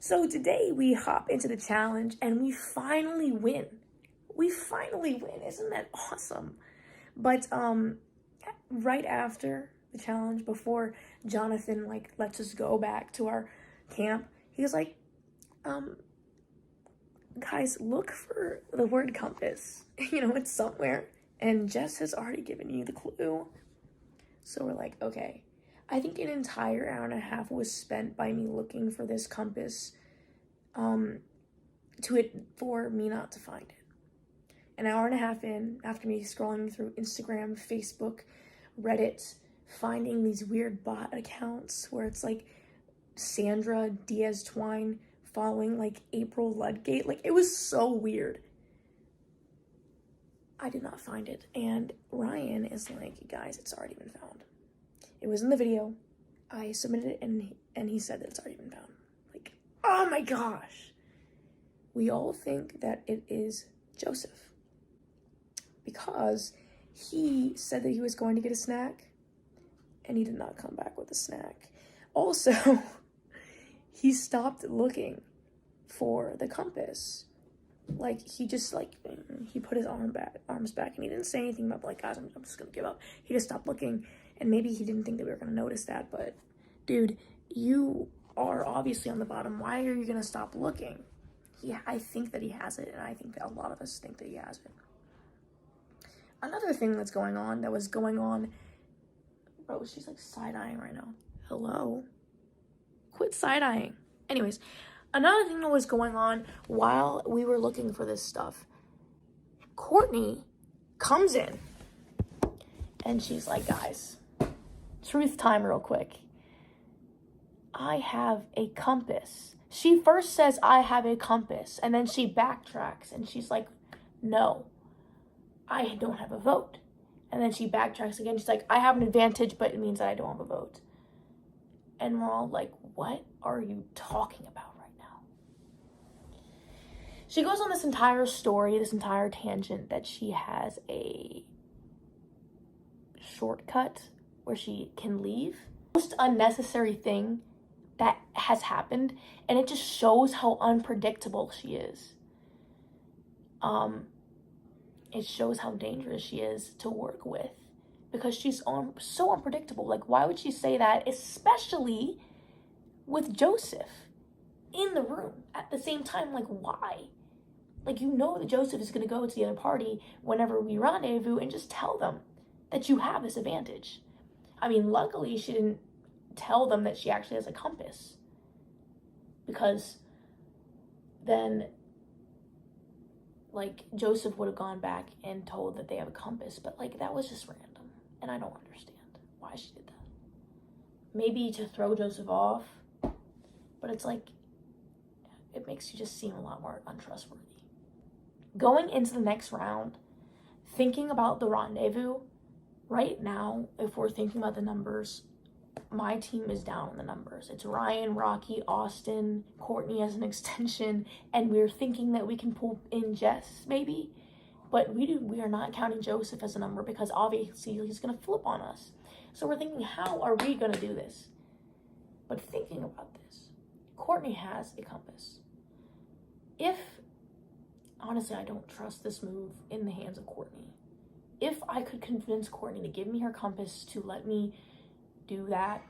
So today we hop into the challenge and we finally win. Isn't that awesome? But right after the challenge, before Jonathan lets us go back to our camp, he was like, guys, look for the word compass. It's somewhere. And Jess has already given you the clue. So we're like, okay. I think an entire hour and a half was spent by me looking for this compass for me not to find it. An hour and a half in, after me scrolling through Instagram, Facebook, Reddit, finding these weird bot accounts where it's like Sandra Diaz-Twine following April Ludgate. It was so weird. I did not find it. And Ryan is like, guys, it's already been found. It was in the video. I submitted it and he said that it's already been found. Oh my gosh. We all think that it is Joseph because he said that he was going to get a snack and he did not come back with a snack. Also, he stopped looking for the compass. He just he put his arms back and he didn't say anything about guys, I'm just gonna give up. He just stopped looking, and maybe he didn't think that we were gonna notice that, but dude, you are obviously on the bottom. Why are you gonna stop looking? I think that he has it, and I think that a lot of us think that he has it. Another thing that was going on, bro, she's side-eyeing right now. Hello? Quit side-eyeing. Anyways, another thing that was going on while we were looking for this stuff, Courtney comes in and she's like, guys, truth time real quick. I have a compass. She first says, I have a compass, and then she backtracks and she's like, no, I don't have a vote. And then she backtracks again. She's like, I have an advantage, but it means that I don't have a vote. And we're all like, what are you talking about right now? She goes on this entire story, this entire tangent that she has a shortcut where she can leave. Most unnecessary thing that has happened, and it just shows how unpredictable she is. It shows how dangerous she is to work with because she's so unpredictable. Why would she say that, especially with Joseph in the room at the same time? Why? That Joseph is going to go to the other party whenever we rendezvous, and just tell them that you have this advantage. Luckily she didn't tell them that she actually has a compass, because then Joseph would have gone back and told that they have a compass, but that was just random, and I don't understand why she did that. Maybe to throw Joseph off, but it's it makes you just seem a lot more untrustworthy. Going into the next round, thinking about the rendezvous, right now, if we're thinking about the numbers, my team is down in the numbers. It's Ryan, Rocky, Austin, Courtney as an extension, and we're thinking that we can pull in Jess, maybe. But we are not counting Joseph as a number because obviously he's going to flip on us. So we're thinking, how are we going to do this? But thinking about this, Courtney has a compass. Honestly, I don't trust this move in the hands of Courtney. If I could convince Courtney to give me her compass to let me do that,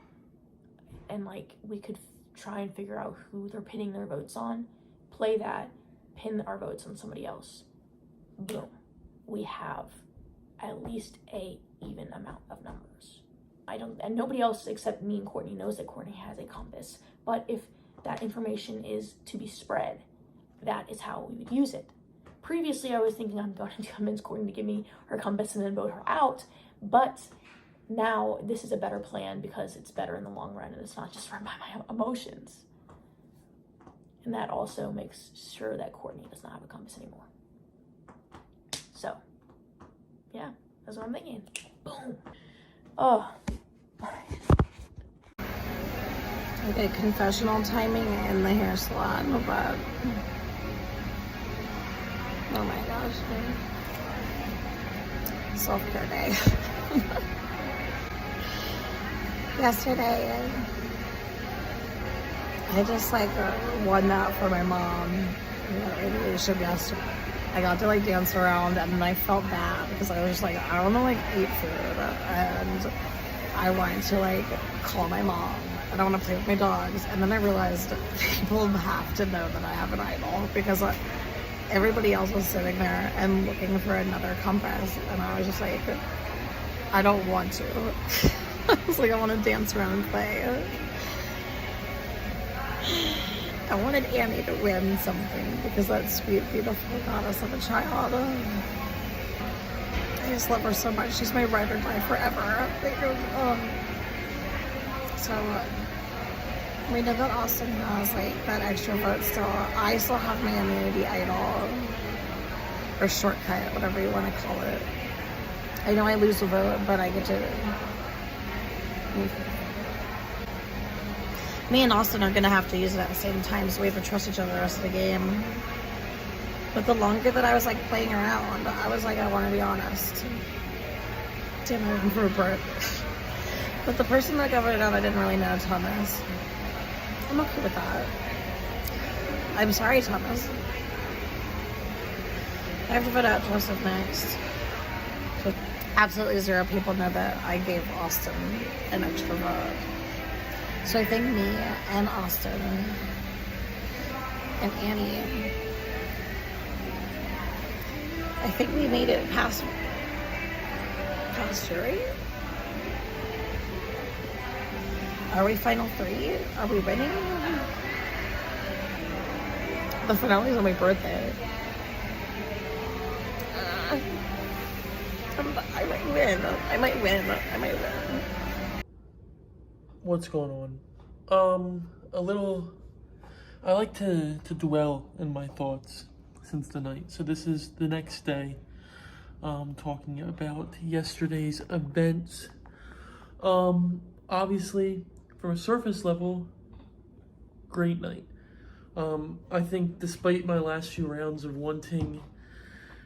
and we could try and figure out who they're pinning their votes on, play that, pin our votes on somebody else, boom, we have at least a even amount of numbers. And nobody else except me and Courtney knows that Courtney has a compass, but if that information is to be spread, that is how we would use it. Previously, I was thinking I'm going to convince Courtney to give me her compass and then vote her out, but now this is a better plan because it's better in the long run and it's not just run by my emotions. And that also makes sure that Courtney does not have a compass anymore. So, yeah, that's what I'm thinking. Boom. Oh. Okay, confessional timing in the hair salon, but oh my gosh, self-care day. Yesterday, I just like won that for my mom. You know, radiation yesterday. I got to like dance around, and then I felt bad because I was just like, I want to like eat food, and I wanted to like call my mom, and I want to play with my dogs. And then I realized people have to know that I have an idol, because everybody else was sitting there and looking for another compass, and I was just like, I don't want to. I was like, I want to dance around and play. I wanted Annie to win something because that sweet, beautiful goddess of a child. I just love her so much. She's my ride or die forever. So we know that Austin has like that extra vote still. I still have my immunity idol, or shortcut, whatever you want to call it. I know I lose a vote, but I get to. Me and Austin are gonna have to use it at the same time, so we have to trust each other the rest of the game. But the longer that I was like playing around, I was like, I want to be honest. Damn, I'm looking for a burp. But the person that got voted out, I didn't really know, Thomas. I'm okay with that. I'm sorry, Thomas. I have to vote out Joseph next. So absolutely 0 people know that I gave Austin an extra vote. So I think me and Austin and Annie, I think we made it past jury. Are we final 3? Are we winning? The finale's on my birthday. I might win. I might win. What's going on? I like to dwell in my thoughts since the night. So this is the next day, talking about yesterday's events. Obviously, from a surface level, great night. I think despite my last few rounds of wanting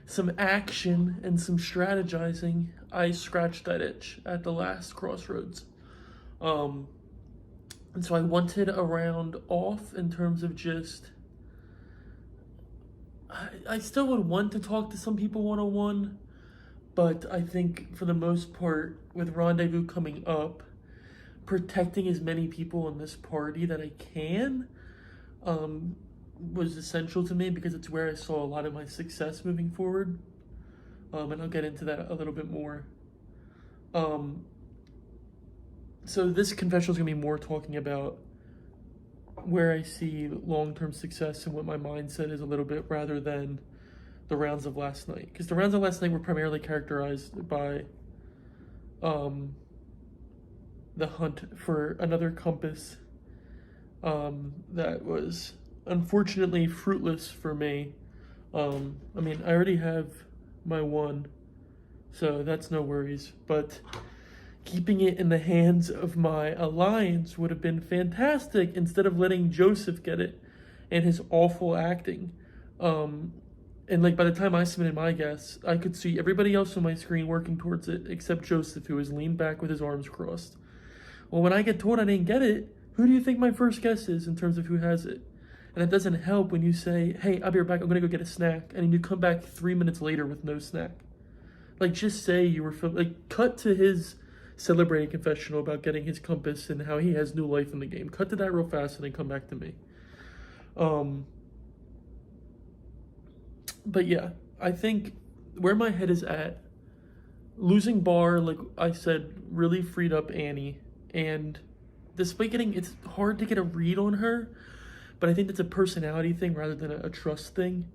some action and some strategizing, I scratched that itch at the last crossroads. And so I wanted a round off in terms of just, I still would want to talk to some people one-on-one, but I think for the most part, with Rendezvous coming up, protecting as many people in this party that I can was essential to me, because it's where I saw a lot of my success moving forward. And I'll get into that a little bit more. So this confessional is going to be more talking about where I see long-term success and what my mindset is a little bit, rather than the rounds of last night. Because the rounds of last night were primarily characterized by the hunt for another compass that was unfortunately fruitless for me. I mean, I already have my one, so that's no worries, but keeping it in the hands of my alliance would have been fantastic, instead of letting Joseph get it and his awful acting. And like by the time I submitted my guess, I could see everybody else on my screen working towards it except Joseph, who was leaned back with his arms crossed. Well, when I get told I didn't get it, who do you think my first guess is in terms of who has it? And it doesn't help when you say, hey, I'll be right back, I'm gonna go get a snack, and then you come back 3 minutes later with no snack. Like, just say you were, like, cut to his celebrating confessional about getting his compass and how he has new life in the game. Cut to that real fast and then come back to me. But yeah, I think where my head is at, losing Bar, like I said, really freed up Annie. And despite it's hard to get a read on her, but I think that's a personality thing rather than a trust thing.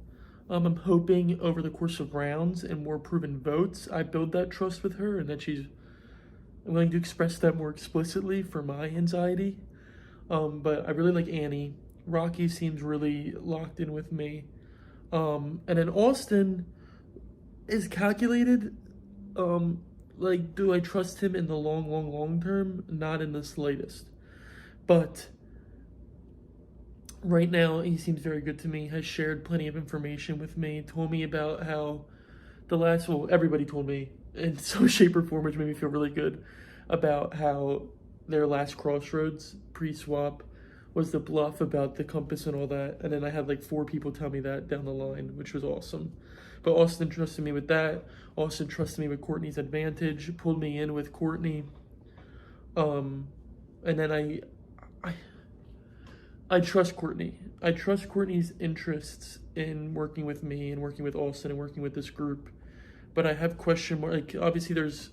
I'm hoping over the course of rounds and more proven votes, I build that trust with her, and that she's willing to express that more explicitly for my anxiety. But I really like Annie. Rocky seems really locked in with me. And then Austin is calculated. Like, do I trust him in the long term? Not in the slightest. But right now, he seems very good to me, has shared plenty of information with me, told me about how everybody told me in some shape or form, which made me feel really good, about how their last crossroads pre-swap was the bluff about the compass and all that. And then I had like 4 people tell me that down the line, which was awesome. But Austin trusted me with that. Austin trusted me with Courtney's advantage, pulled me in with Courtney. And then I trust Courtney. I trust Courtney's interests in working with me and working with Austin and working with this group. But I have question mark. Like, obviously, there's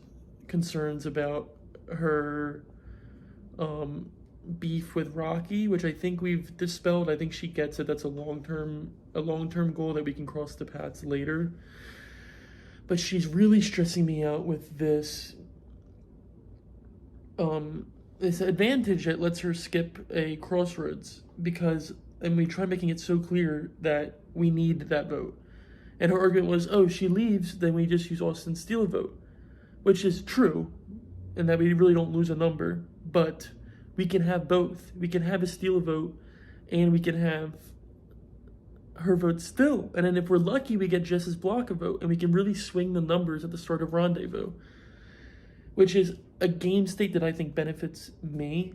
concerns about her beef with Rocky, which I think we've dispelled. I think she gets it. That's a long-term goal that we can cross the paths later. But she's really stressing me out with this advantage that lets her skip a crossroads and we try making it so clear that we need that vote. And her argument was, oh, she leaves, then we just use Austin steal a vote, which is true, and that we really don't lose a number, but we can have both. We can have a steal a vote, and we can have her vote still. And then if we're lucky, we get Jess's block a vote, and we can really swing the numbers at the start of Rendezvous, which is a game state that I think benefits me.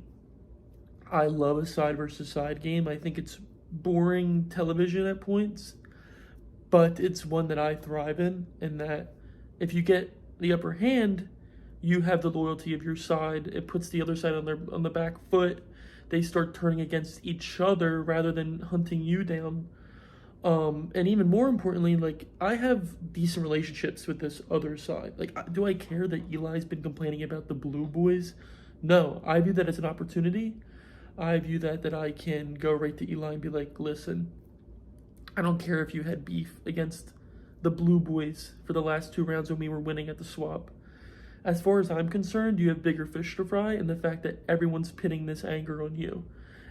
I love a side versus side game. I think it's boring television at points, but it's one that I thrive in that if you get the upper hand, you have the loyalty of your side. It puts the other side on the back foot. They start turning against each other rather than hunting you down. And even more importantly, like, I have decent relationships with this other side. Like, do I care that Eli's been complaining about the blue boys? No, I view that as an opportunity. I view that I can go right to Eli and be like, listen, I don't care if you had beef against the blue boys for the last 2 rounds when we were winning at the swap. As far as I'm concerned, you have bigger fish to fry, and the fact that everyone's pinning this anger on you.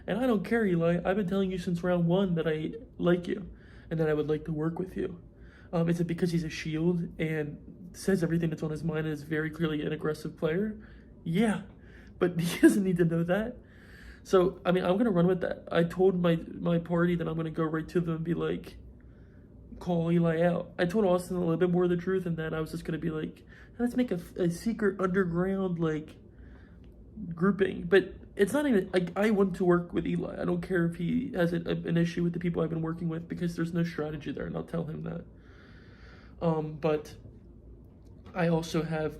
And I don't care, Eli. I've been telling you since round 1 that I like you and that I would like to work with you. Is it because he's a shield and says everything that's on his mind and is very clearly an aggressive player? Yeah, but he doesn't need to know that. So, I mean, I'm going to run with that. I told my party that I'm going to go right to them and be like, call Eli out. I told Austin a little bit more of the truth and that I was just going to be like, let's make a secret underground, like, grouping. But it's not even, like, I want to work with Eli. I don't care if he has an issue with the people I've been working with because there's no strategy there, and I'll tell him that. But I also have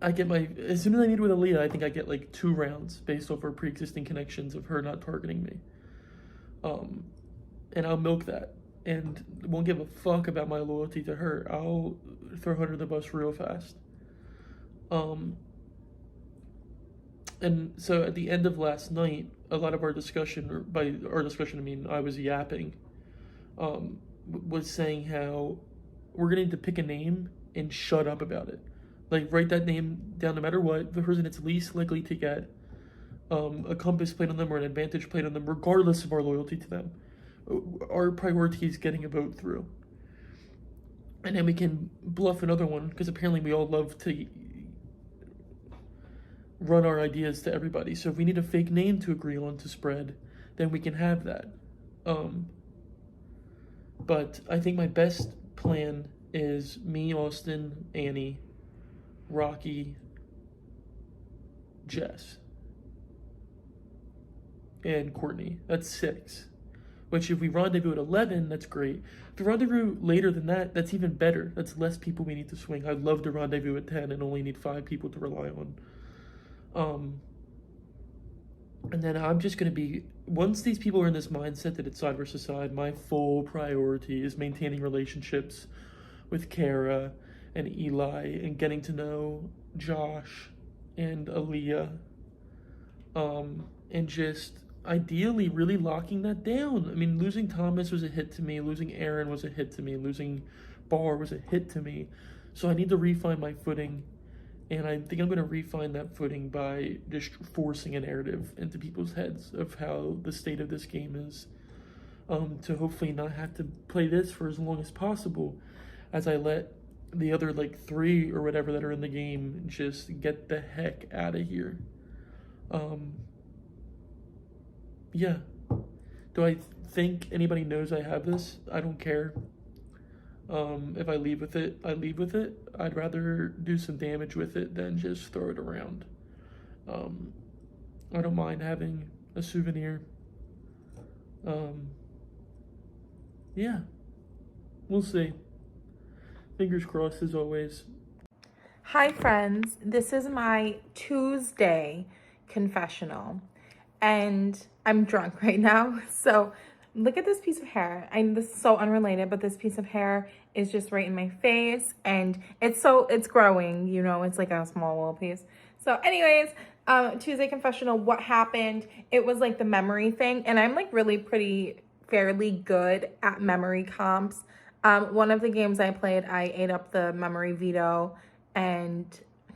as soon as I meet with Aleaha, I think I get like 2 rounds based off her pre-existing connections of her not targeting me. And I'll milk that and won't give a fuck about my loyalty to her. I'll throw her under the bus real fast. And so at the end of last night, a lot of our discussion, or by our discussion I mean I was yapping, was saying how we're going to need to pick a name and shut up about it. Like, write that name down no matter what. The person that's least likely to get a compass played on them or an advantage played on them, regardless of our loyalty to them. Our priority is getting a vote through. And then we can bluff another one, because apparently we all love to run our ideas to everybody. So if we need a fake name to agree on to spread, then we can have that. But I think my best plan is me, Austin, Annie, Rocky, Jess, and Courtney. That's 6. Which if we rendezvous at 11, that's great. If we rendezvous later than that, that's even better. That's less people we need to swing. I'd love to rendezvous at 10 and only need 5 people to rely on. And then I'm just going to be, once these people are in this mindset that it's side versus side, my full priority is maintaining relationships with Cara and Eli and getting to know Josh and Aleaha, and just ideally really locking that down. I mean, losing Thomas was a hit to me, losing Aaron was a hit to me, losing Barr was a hit to me, so I need to refine my footing, and I think I'm going to refine that footing by just forcing a narrative into people's heads of how the state of this game is, to hopefully not have to play this for as long as possible as I let the other, like, 3 or whatever that are in the game just get the heck out of here. Yeah. Do I think anybody knows I have this? I don't care. If I leave with it, I leave with it. I'd rather do some damage with it than just throw it around. I don't mind having a souvenir. Yeah, we'll see. Fingers crossed as always. Hi friends, this is my Tuesday confessional and I'm drunk right now. So look at this piece of hair. This is so unrelated, but this piece of hair is just right in my face and it's growing, you know, it's like a small little piece. So anyways, Tuesday confessional, what happened? It was like the memory thing, and I'm like really fairly good at memory comps. One of the games I played, I ate up the memory veto, and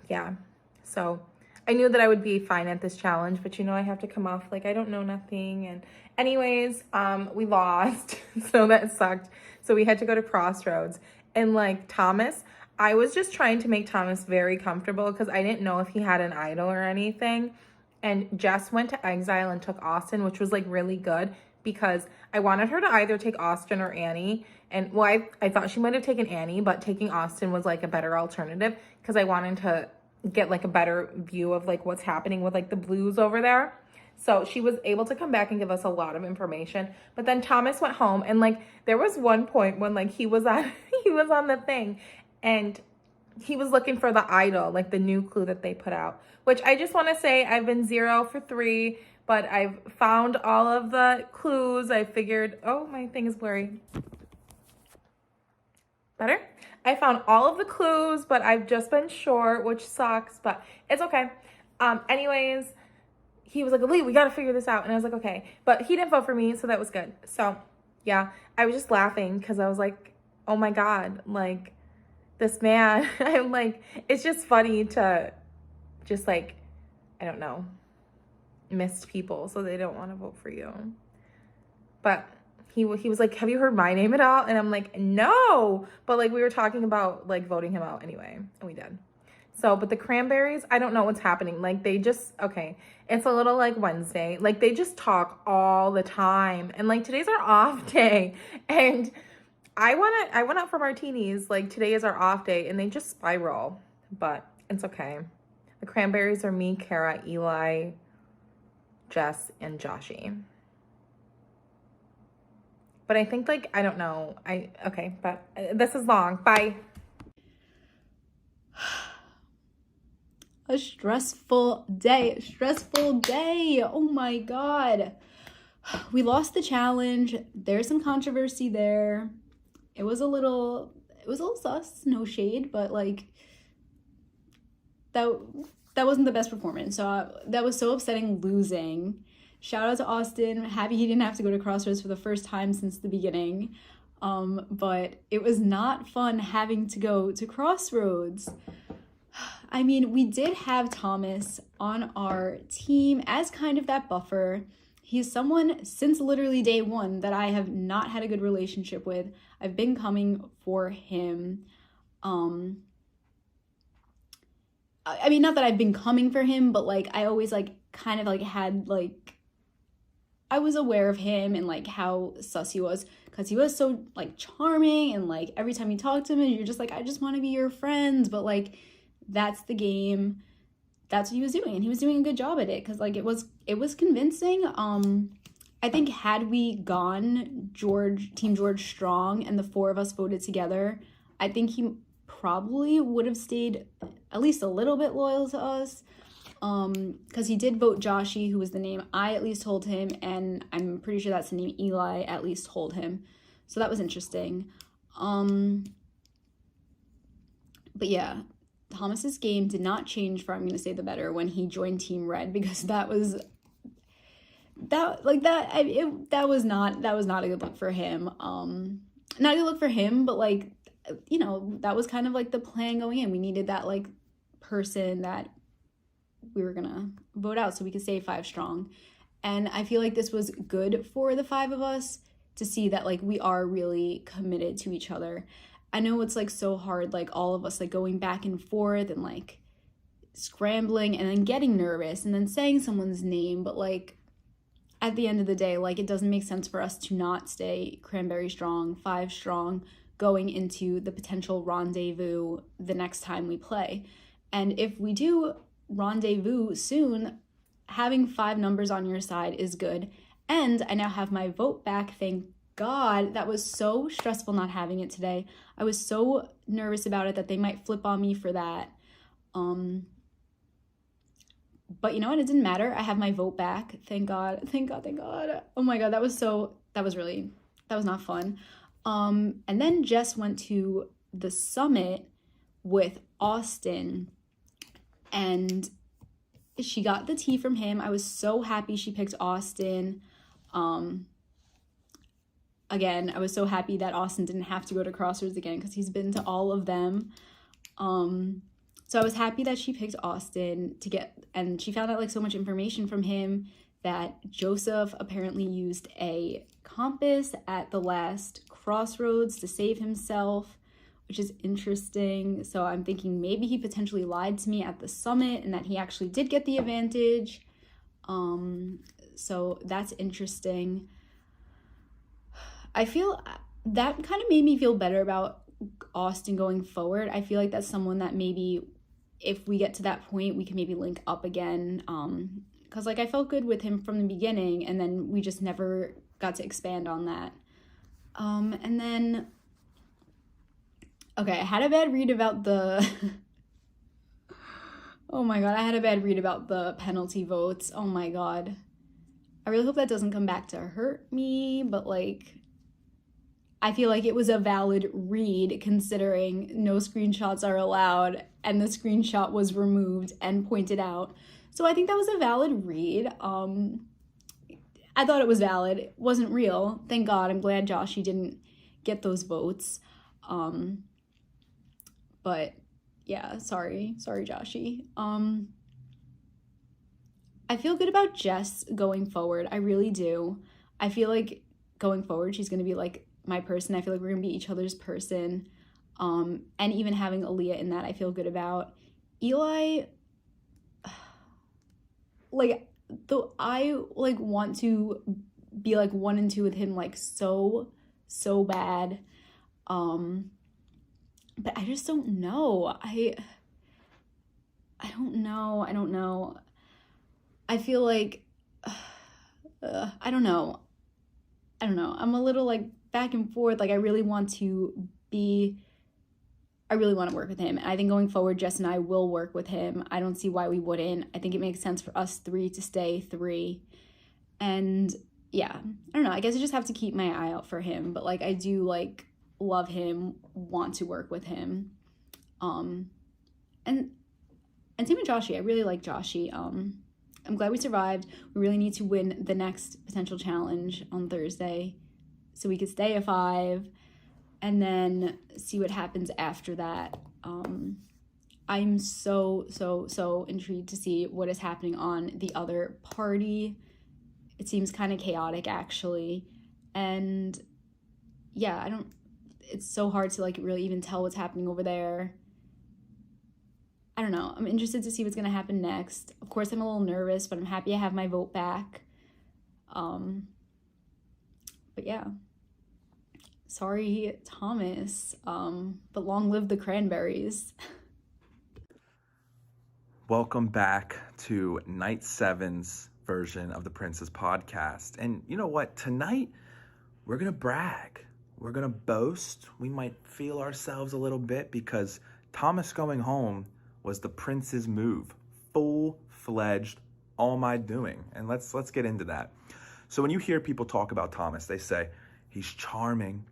yeah, so I knew that I would be fine at this challenge, but you know, I have to come off like I don't know nothing. And anyways, we lost, so that sucked. So we had to go to Crossroads, and like Thomas, I was just trying to make Thomas very comfortable because I didn't know if he had an idol or anything. And Jess went to exile and took Austin, which was like really good because I wanted her to either take Austin or Annie. And well, I thought she might have taken Annie, but taking Austin was like a better alternative because I wanted to get like a better view of like what's happening with like the blues over there. So she was able to come back and give us a lot of information. But then Thomas went home, and like there was one point when like he was on the thing, and he was looking for the idol, like the new clue that they put out, which I just want to say I've been 0 for 3, but I've found all of the clues. I figured, oh, my thing is blurry. Better? I found all of the clues, but I've just been short, which sucks, but it's okay. Anyways, he was like, Aleaha, we got to figure this out. And I was like, okay, but he didn't vote for me, so that was good. So yeah, I was just laughing because I was like, oh my God, like, this man, I'm like, it's just funny to just like, I don't know, miss people so they don't want to vote for you. But he was like, have you heard my name at all? And I'm like, no. But like we were talking about like voting him out anyway, and we did. So, but the cranberries, I don't know what's happening. Like they just, okay, it's a little like Wednesday. Like they just talk all the time. And like today's our off day. And I went out for martinis, like today is our off day, and they just spiral, but it's okay. The cranberries are me, Cara, Eli, Jess, and Joshy. But I think like, I don't know. Okay, but this is long. Bye. A stressful day. Oh my God. We lost the challenge. There's some controversy there. It was a little sus, no shade, but like that wasn't the best performance. So that was so upsetting losing. Shout out to Austin. Happy he didn't have to go to Crossroads for the first time since the beginning. But it was not fun having to go to Crossroads. I mean, we did have Thomas on our team as kind of that buffer. He's someone since literally day one that I have not had a good relationship with. I've been coming for him. I mean, not that I've been coming for him, but like I always like kind of like had like, I was aware of him and like how sus he was because he was so like charming, and like every time you talk to him you're just like, I just want to be your friend. But like that's the game. That's what he was doing, and he was doing a good job at it because like it was convincing. I think had we gone Team George strong and the 4 of us voted together, I think he probably would have stayed at least a little bit loyal to us, because he did vote Joshy, who was the name I at least told him, and I'm pretty sure that's the name Eli at least told him, so that was interesting. But yeah, Thomas's game did not change for, I'm going to say the better, when he joined Team Red, because that was not a good look for him. Not a good look for him, but like, you know, that was kind of like the plan going in. We needed that like person that we were gonna vote out so we could stay 5 strong. And I feel like this was good for the 5 of us to see that like we are really committed to each other. I know it's like so hard, like all of us like going back and forth and like scrambling and then getting nervous and then saying someone's name, but like at the end of the day, like it doesn't make sense for us to not stay cranberry strong, 5 strong, going into the potential rendezvous the next time we play. And if we do rendezvous soon, having 5 numbers on your side is good. And I now have my vote back, thank God. That was so stressful not having it today. I was so nervous about it that they might flip on me for that. But you know what? It didn't matter. I have my vote back. Thank God. Thank God. Thank God. Oh my God. That was not fun. And then Jess went to the summit with Austin, and she got the tea from him. I was so happy she picked Austin. Again, I was so happy that Austin didn't have to go to Crossroads again because he's been to all of them. So I was happy that she picked Austin and she found out like so much information from him, that Joseph apparently used a compass at the last Crossroads to save himself, which is interesting. So I'm thinking maybe he potentially lied to me at the summit and that he actually did get the advantage. So that's interesting. I feel that kind of made me feel better about Austin going forward. I feel like that's someone that maybe if we get to that point, we can maybe link up again. Because like I felt good with him from the beginning, and then we just never got to expand on that. And then, okay, I had a bad read about the oh my God, I had a bad read about the penalty votes. Oh my God. I really hope that doesn't come back to hurt me, but like, I feel like it was a valid read considering no screenshots are allowed and the screenshot was removed and pointed out. So I think that was a valid read. I thought it was valid. It wasn't real. Thank God. I'm glad Joshy didn't get those votes. But yeah, sorry Joshy. I feel good about Jess going forward. I really do. I feel like going forward, she's going to be like my person. I feel like we're going to be each other's person. And even having Aleaha in that, I feel good about. Eli, like, though I like want to be like 1 and 2 with him like so bad. But I just don't know. I don't know. I feel like I don't know. I'm a little like back and forth. Like I really want to work with him. And I think going forward, Jess and I will work with him. I don't see why we wouldn't. I think it makes sense for us 3 to stay 3. And yeah, I don't know. I guess I just have to keep my eye out for him. But like I do like love him, want to work with him. And same with Joshy. I really like Joshy. I'm glad we survived. We really need to win the next potential challenge on Thursday so we could stay at 5 and then see what happens after that. I'm so intrigued to see what is happening on the other party. It seems kind of chaotic actually. And yeah, it's so hard to like really even tell what's happening over there. I don't know. I'm interested to see what's going to happen next. Of course, I'm a little nervous, but I'm happy I have my vote back. But yeah. Sorry, Thomas. But long live the cranberries. Welcome back to Night 7's version of the Princess Podcast. And you know what? Tonight, we're going to brag. We're going to boast. We might feel ourselves a little bit because Thomas going home was the prince's move, full-fledged, all my doing. And let's get into that. So when you hear people talk about Thomas, they say he's charming,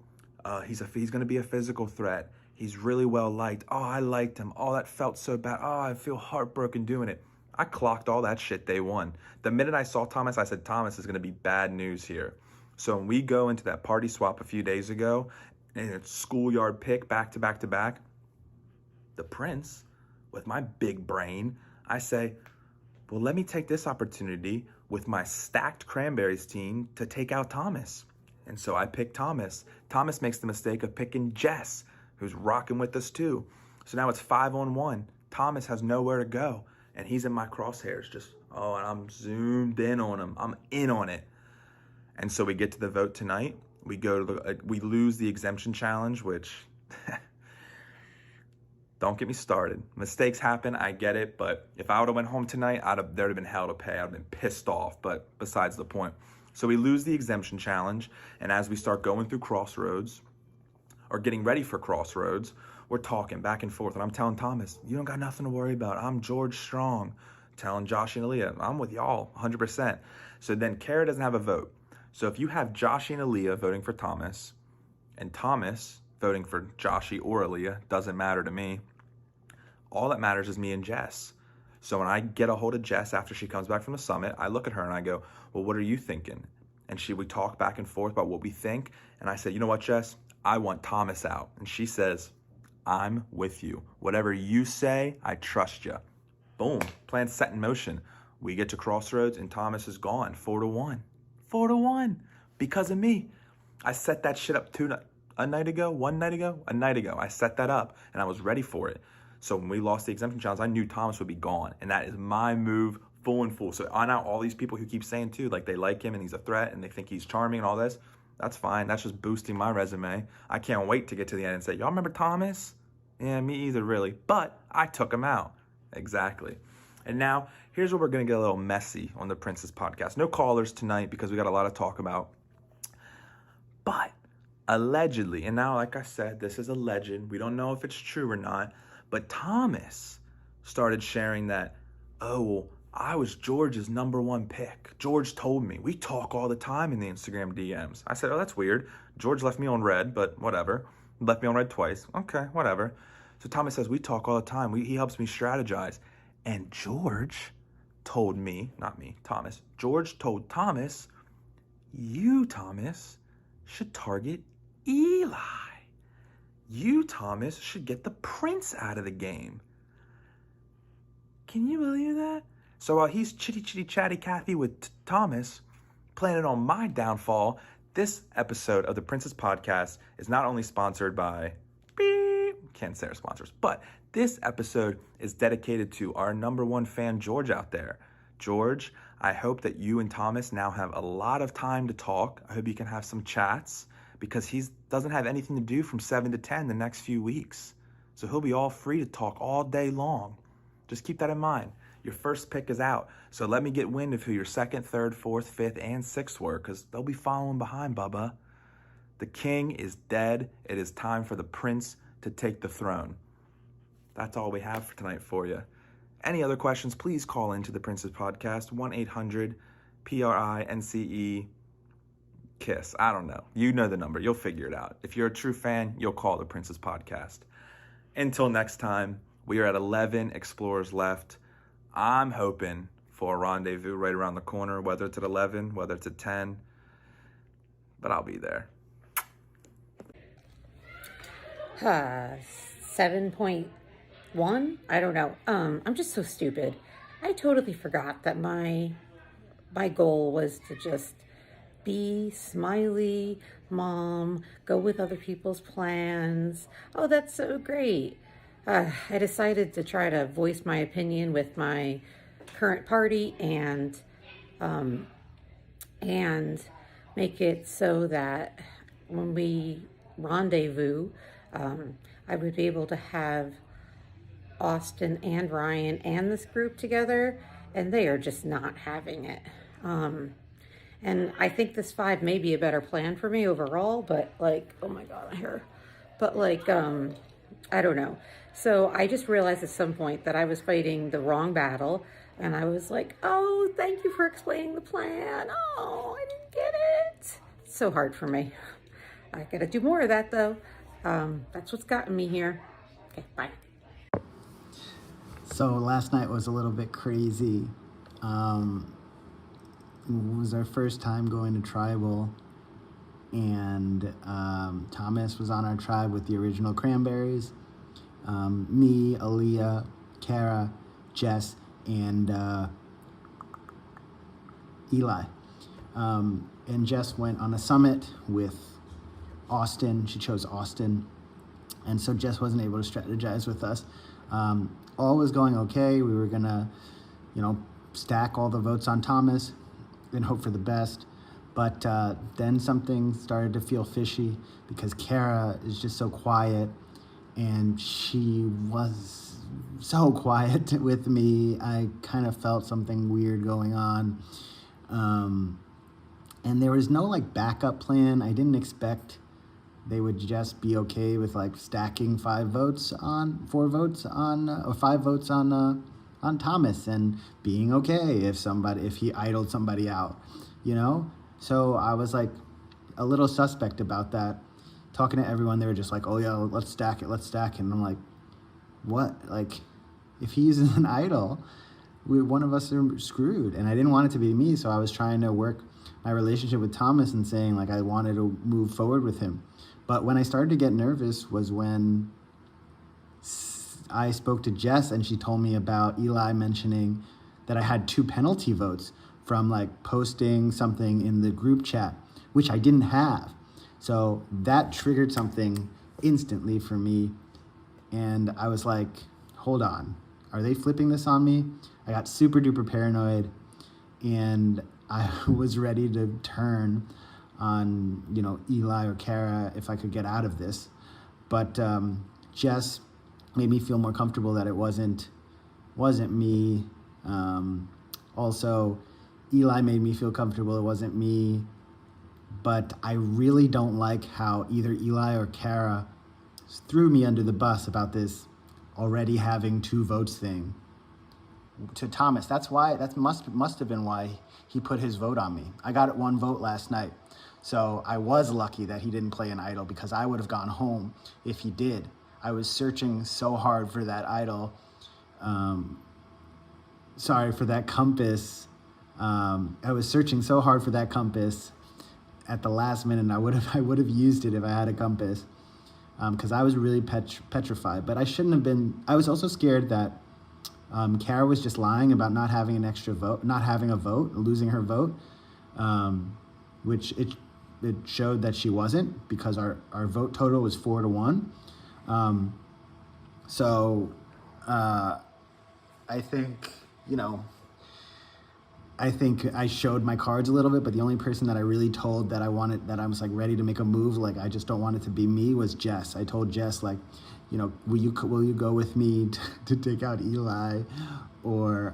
he's going to be a physical threat, he's really well liked, oh, I liked him, oh, that felt so bad, oh, I feel heartbroken doing it. I clocked all that shit day one. The minute I saw Thomas, I said, Thomas is going to be bad news here. So when we go into that party swap a few days ago, and it's schoolyard pick back to back to back, the prince, with my big brain, I say, well, let me take this opportunity with my stacked cranberries team to take out Thomas. And so I pick Thomas. Thomas makes the mistake of picking Jess, who's rocking with us too. So now it's 5-on-1. Thomas has nowhere to go. And he's in my crosshairs just, oh, and I'm zoomed in on him. I'm in on it. And so we get to the vote tonight. We lose the exemption challenge, which... Don't get me started. Mistakes happen, I get it, but if I would have went home tonight, there'd have been hell to pay. I'd have been pissed off, but besides the point. So we lose the exemption challenge, and as we start going through Crossroads, or getting ready for Crossroads, we're talking back and forth, and I'm telling Thomas, you don't got nothing to worry about. I'm George Strong. Telling Joshy and Aleaha, I'm with y'all, 100%. So then Cara doesn't have a vote. So if you have Joshy and Aleaha voting for Thomas, and Thomas voting for Joshy or Aleaha, doesn't matter to me. All that matters is me and Jess. So when I get a hold of Jess after she comes back from the summit, I look at her and I go, well, what are you thinking? And we talk back and forth about what we think. And I said, you know what, Jess? I want Thomas out. And she says, I'm with you. Whatever you say, I trust you. Boom, plan set in motion. We get to Crossroads and Thomas is gone, 4-1. 4-1, because of me. I set that shit up a night ago. I set that up and I was ready for it. So when we lost the exemption challenge, I knew Thomas would be gone. And that is my move, full and full. So I know all these people who keep saying too, like they like him and he's a threat and they think he's charming and all this. That's fine. That's just boosting my resume. I can't wait to get to the end and say, y'all remember Thomas? Yeah, me either, really. But I took him out. Exactly. And now, here's where we're going to get a little messy on the Princess podcast. No callers tonight because we got a lot to talk about. But allegedly, and now, like I said, this is a legend. We don't know if it's true or not. But Thomas started sharing that, oh, well, I was George's #1 pick. George told me. We talk all the time in the Instagram DMs. I said, oh, that's weird. George left me on red, but whatever. Left me on red twice. Okay, whatever. So Thomas says, we talk all the time. He helps me strategize. And George told me, not me, Thomas. George told Thomas, you, Thomas, should target Eli. You, Thomas, should get the prince out of the game. Can you believe that? So while he's chatty Cathy with Thomas, planning on my downfall, this episode of the Princess Podcast is not only sponsored by can't say our sponsors, but this episode is dedicated to our #1 fan, George, out there. George, I hope that you and Thomas now have a lot of time to talk. I hope you can have some chats because he doesn't have anything to do from 7 to 10 the next few weeks. So he'll be all free to talk all day long. Just keep that in mind. Your first pick is out. So let me get wind of who your 2nd, 3rd, 4th, 5th, and 6th were because they'll be following behind, Bubba. The king is dead. It is time for the prince to take the throne. That's all we have for tonight for you. Any other questions, please call into the Princess Podcast, 1-800-PRINCE KISS. I don't know. You know the number. You'll figure it out. If you're a true fan, you'll call the Princess Podcast. Until next time, we are at 11 explorers left. I'm hoping for a rendezvous right around the corner, whether it's at 11, whether it's at 10, but I'll be there. 7.1? I don't know. I'm just so stupid. I totally forgot that my goal was to just be smiley mom, go with other people's plans. Oh, that's so great. I decided to try to voice my opinion with my current party and make it so that when we rendezvous, I would be able to have Austin and Ryan and this group together, and they are just not having it. And I think this 5 may be a better plan for me overall, but like, oh my God, my hair. But like, I don't know. So I just realized at some point that I was fighting the wrong battle, and I was like, oh, thank you for explaining the plan. Oh, I didn't get it. It's so hard for me. I gotta do more of that though. That's what's gotten me here. Okay, bye. So last night was a little bit crazy. It was our first time going to tribal, and Thomas was on our tribe with the original Cranberries. Me, Aleaha, Cara, Jess, and Eli. And Jess went on a summit with Austin. She chose Austin, and so Jess wasn't able to strategize with us. All was going okay. We were gonna, stack all the votes on Thomas and hope for the best. But then something started to feel fishy because Cara is just so quiet, and she was so quiet with me. I kind of felt something weird going on. And there was no like backup plan. I didn't expect they would just be okay with like stacking 4 votes on Thomas and being okay if he idled somebody out, you know? So I was like a little suspect about that. Talking to everyone, they were just like, oh yeah, let's stack it. And I'm like, what? Like, if he uses an idol, one of us are screwed. And I didn't want it to be me, so I was trying to work my relationship with Thomas and saying like I wanted to move forward with him. But when I started to get nervous was when I spoke to Jess and she told me about Eli mentioning that I had 2 penalty votes from like posting something in the group chat, which I didn't have. So that triggered something instantly for me. And I was like, hold on, are they flipping this on me? I got super duper paranoid and I was ready to turn on, Eli or Cara if I could get out of this. But Jess made me feel more comfortable that it wasn't me. Also, Eli made me feel comfortable it wasn't me. But I really don't like how either Eli or Cara threw me under the bus about this already having 2 votes thing to Thomas. That must have been why he put his vote on me. I got 1 vote last night. So I was lucky that he didn't play an idol because I would have gone home if he did. I was searching so hard for that idol. For that compass. I was searching so hard for that compass at the last minute. I would have used it if I had a compass because I was really petrified. But I shouldn't have been. I was also scared that Cara was just lying about not having an extra vote, not having a vote, losing her vote, which it showed that she wasn't because our vote total was 4-1. I think I showed my cards a little bit, but the only person that I really told that I was like ready to make a move, like I just don't want it to be me, was Jess. I told Jess like, will you go with me to take out Eli or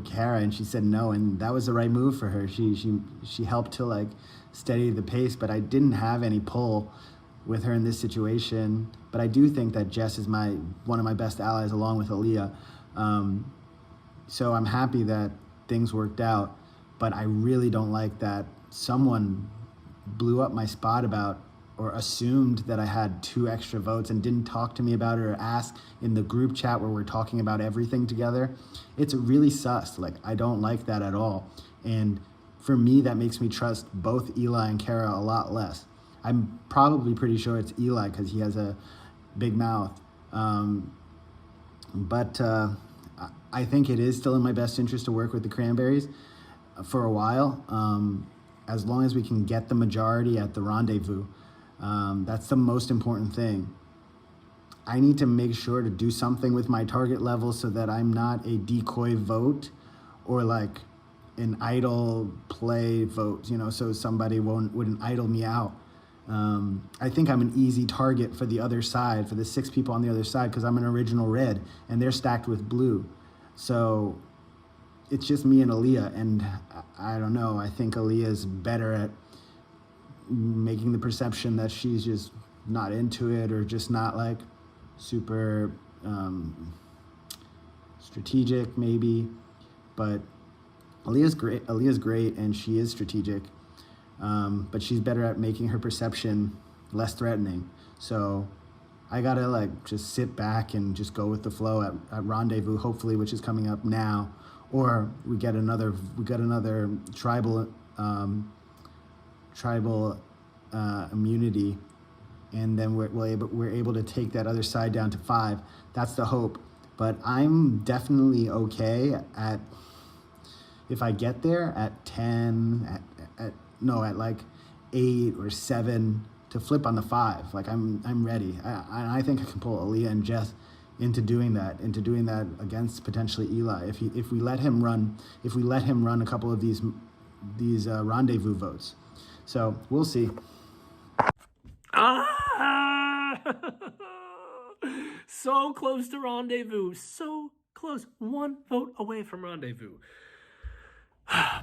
Cara? And she said no, and that was the right move for her. She helped to like steady the pace, but I didn't have any pull with her in this situation. But I do think that Jess is one of my best allies along with Aleaha. So I'm happy that things worked out, but I really don't like that someone blew up my spot about or assumed that I had 2 extra votes and didn't talk to me about it or ask in the group chat where we're talking about everything together. It's really sus. Like, I don't like that at all. And for me, that makes me trust both Eli and Cara a lot less. I'm probably pretty sure it's Eli because he has a big mouth. But I think it is still in my best interest to work with the Cranberries for a while, as long as we can get the majority at the rendezvous. That's the most important thing. I need to make sure to do something with my target level so that I'm not a decoy vote or like an idle play vote, so somebody wouldn't idle me out. I think I'm an easy target for the other side, for the 6 people on the other side, because I'm an original red and they're stacked with blue. So it's just me and Aleaha, and I don't know. I think Aleaha's better at making the perception that she's just not into it or just not like super strategic maybe. But Aleaha's great and she is strategic. But she's better at making her perception less threatening. So I gotta like just sit back and just go with the flow at rendezvous, hopefully, which is coming up now, or we get another tribal immunity, and then we're able to take that other side down to 5. That's the hope. But I'm definitely okay if I get there at 10 at like 8 or 7 to flip on the 5. Like I'm ready. I think I can pull Aleaha and Jess into doing that against potentially Eli if we let him run a couple of these rendezvous votes. So we'll see. So close to rendezvous. So close. 1 vote away from rendezvous.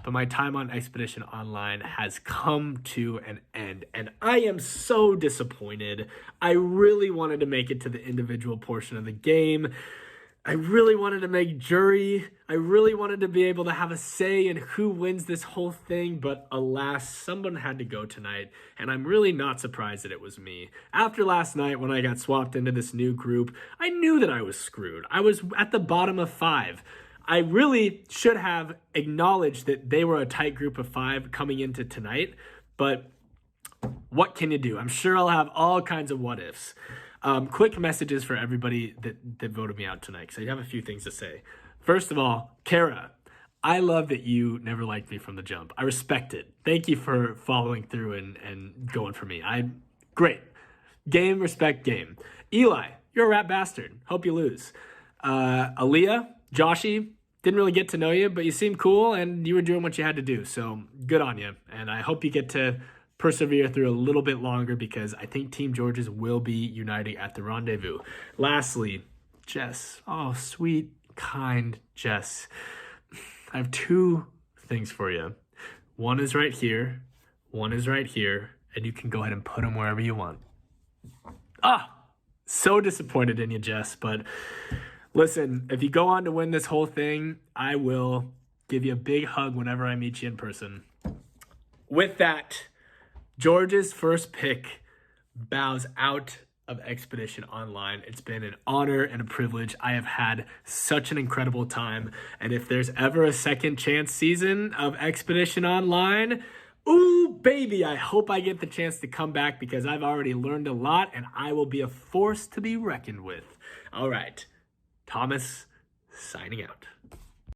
But my time on Expedition Online has come to an end, and I am so disappointed. I really wanted to make it to the individual portion of the game. I really wanted to make jury. I really wanted to be able to have a say in who wins this whole thing, but alas, someone had to go tonight, and I'm really not surprised that it was me. After last night, when I got swapped into this new group, I knew that I was screwed. I was at the bottom of 5. I really should have acknowledged that they were a tight group of 5 coming into tonight, but what can you do? I'm sure I'll have all kinds of what ifs. Quick messages for everybody that voted me out tonight, because I have a few things to say. First of all, Cara, I love that you never liked me from the jump. I respect it. Thank you for following through and going for me. Great. Game, respect, game. Eli, you're a rat bastard. Hope you lose. Aleaha, Joshy, didn't really get to know you, but you seemed cool and you were doing what you had to do. So good on you. And I hope you get to persevere through a little bit longer, because I think Team Georges will be uniting at the rendezvous. Lastly, Jess. Oh, sweet, kind Jess. I have 2 things for you. One is right here. One is right here. And you can go ahead and put them wherever you want. So disappointed in you, Jess. But listen, if you go on to win this whole thing, I will give you a big hug whenever I meet you in person. With that, George's first pick bows out of Expedition Online. It's been an honor and a privilege. I have had such an incredible time. And if there's ever a second chance season of Expedition Online, ooh, baby, I hope I get the chance to come back, because I've already learned a lot and I will be a force to be reckoned with. All right, Thomas, signing out.